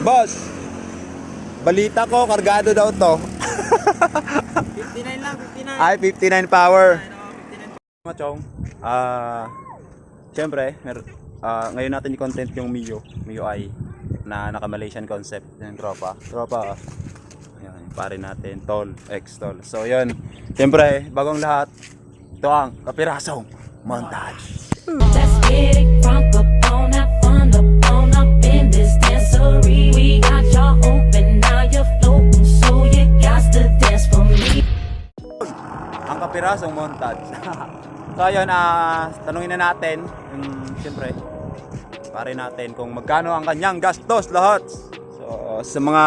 Boss, balita ko, kargado daw to. 59 lang, 59. Ay, 59 power. Ay, Mga chong, siyempre, ngayon natin i-content yung Mio I na naka-Malaysian concept. Yung tropa. Ayan, pare natin, tol, ex-tol. So, yun. Siyempre, bagong lahat, ito ang Kapirasong Montage. Let's get it crunk up on that fun up in this dancery. We got y'all open, now you're floating, so you got to dance for me. Ang Kapirasong Montage. So, yun, tanungin na natin, siyempre, pare natin kung magkano ang kanyang gastos lahat. So, sa mga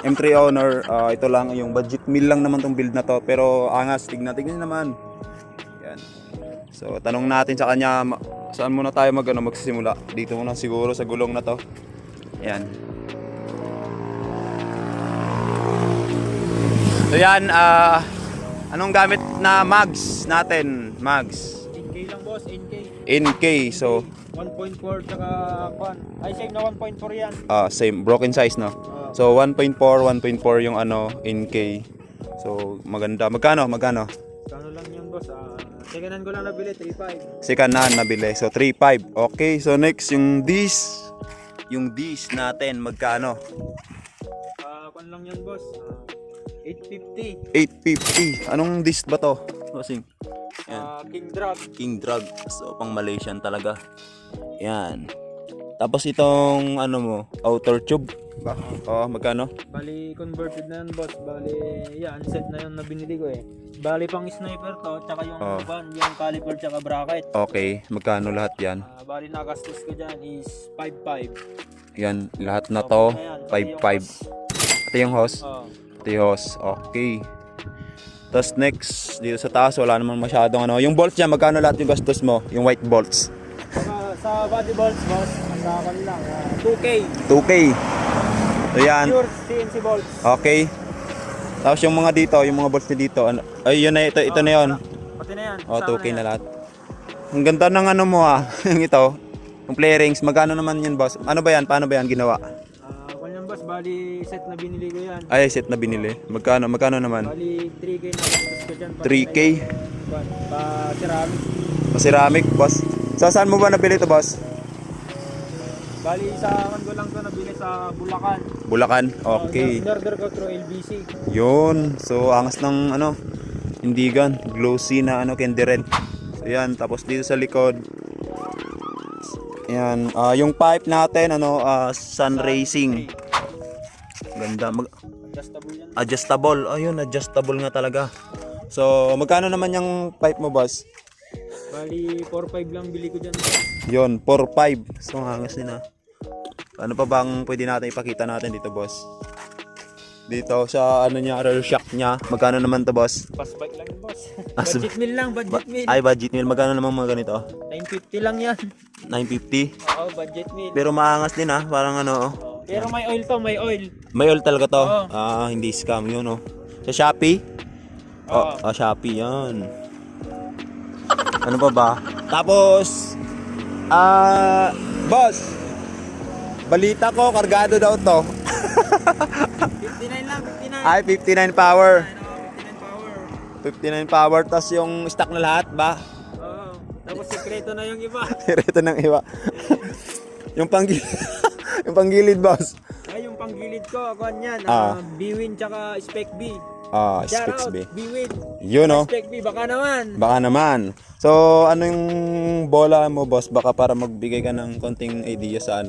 M3 owner, ito lang yung budget meal lang naman tong build na to. Pero angas, tignan naman. Yan. So, tanong natin sa kanya, saan muna tayo magsisimula? Dito muna siguro sa gulong na to. Yan. So, yan, anong gamit na mags natin? Mags. NK lang boss, NK. NK, so 1.4 tsaka kwan. Ay, same na 1.4 yan. same, broken size, no? So 1.4 yung NK. So maganda. Magkano? Kano lang yan boss? Second hand ko lang nabili, 3.5. Second hand nabili. So 3.5. Okay, so next yung this. Yung this natin magkano? Kwan lang yan boss. 850. 850. Anong this ba to? Bossing. King Drag. So pang Malaysian talaga. Yan. Tapos itong outer tube ba? Magkano? Bali converted na yan boss. Bali yan, set na yan na binili ko eh. Bali pang sniper to, tsaka yung yung caliper tsaka bracket. Okay, magkano lahat yan? Bali nagastos ko dyan is 5.5. Yan, lahat na to 5.5. Ito yung hose. Ito yung hose. Okay. Tapos next, dito sa taas wala namang masyadong yung bolts niya, magkano lahat yung gastos mo? Yung white bolts. Sa body bolts boss, sa lang 2K. 2K. So yan. Pure CNC bolts. Okay. Tapos yung mga dito, yung mga bolts niya dito, ay yun na ito na yun. Pati na yan. 2K na lahat. Ang ganda ng mo yung ito. Yung play rings, magkano naman yun boss? Ano ba yan? Paano ba yan ginawa? Boss, bali set na binili ko yan. Ay, set na binili. Magkano naman? Bali 3K na gastos ko dyan. 3K? Ceramic. Ceramic, boss. So, saan mo ba nabili ito, boss? Bali sa ko lang to nabili sa Bulacan. Bulacan? Okay. Order ko through LBC. Yun. So, angas ng Indigan. Glossy na candy red. So, yan. Tapos dito sa likod. Yan. Yung pipe natin, Sun Racing. Ganda. Adjustable yan. Adjustable. Ayun, adjustable nga talaga. So, magkano naman yung pipe mo, boss? Bali 4.5 lang bili ko dyan. Yun, 4.5. So, angas din Ano pa bang pwede natin ipakita natin dito, boss? Dito sa rear shock niya. Magkano naman to, boss? Pass bike lang boss. Budget meal lang, budget meal. Ay, budget meal. Magkano naman mga ganito? 950 lang yan. 950. Oo, budget meal. Pero maangas din parang Pero may oil to, may oil. May oil talaga to. Oo. Hindi scam yun, Sa Shopee? Oo. Shopee yan. Ano pa ba? Tapos, boss, balita ko, kargado daw to. 59 lang, 59. Ay, 59 power. 59 59 power. power, tas yung stock na lahat ba? Oo. Tapos sekreto na yung iba. Ito ng iba. yung panggilid, boss. Ay, yung panggilid ko, ako yan. B-Win tsaka Spec B. Specs Shout B. out, B-Win. Yun, Spec B, baka naman. Baka naman. So, ano yung bola mo, boss? Baka para magbigay ka ng konting idea sa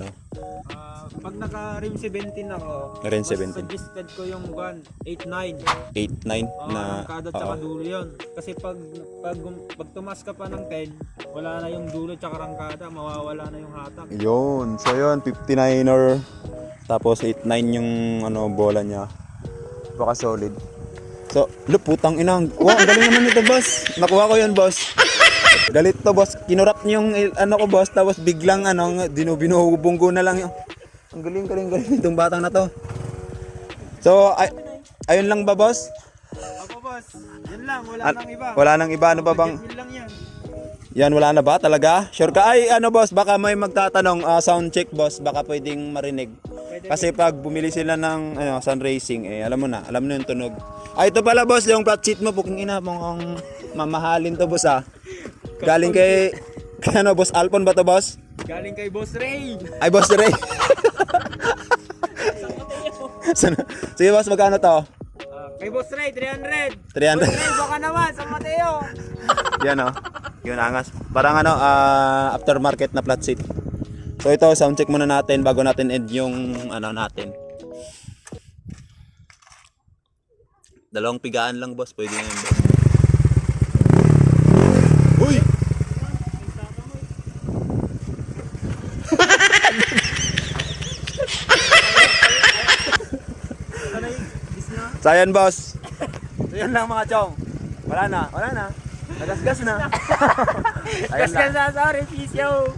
Pag naka-rim 17 ako, Rim mas 17. suggested ko yung 8.9. 8.9 na Kada tsaka dulo yun. Kasi pag tumas ka pa ng 10, wala na yung dulo tsaka rangkada, mawawala na yung hatak. yun. So, yun, 59er. Tapos 8.9 yung bola niya. Baka solid. So, putang ina. Wow, ang galing naman nito, boss. Nakuha ko yun, boss. Galit to, boss. Kinurap niyo yung ko, boss. Tapos biglang binubunggo na lang yung. Ang galing itong batang na to. So, ayun lang ba, boss? Ako boss, yun lang, wala nang iba. Wala nang iba, ano pa bang? Budget meal lang yan. Yan, wala na ba talaga? Sure ka? Ay, ano boss, baka may magtatanong, sound check boss, baka pwedeng marinig. Kasi pag bumili sila ng Sun Racing, alam mo na yung tunog. Ay, ito pala boss, yung flat seat mo, puking ina, mukhang mamahalin to boss Galing kay boss Alpon ba to boss? Galing kay Boss Ray. Ay, boss Ray. Sige boss, magkano to? Kay Boss Ray, 300. 300. Boss Ray, baka naman, San Mateo. Yan yun angas. Parang aftermarket na flat seat. So ito, sound check muna natin bago natin end yung natin. Dalawang pigaan lang boss, pwede na yun boss. Uy! So ayan boss. So yun lang mga chong. Wala na. Nagasgas na. Ayan lang. Sorry, peace yo.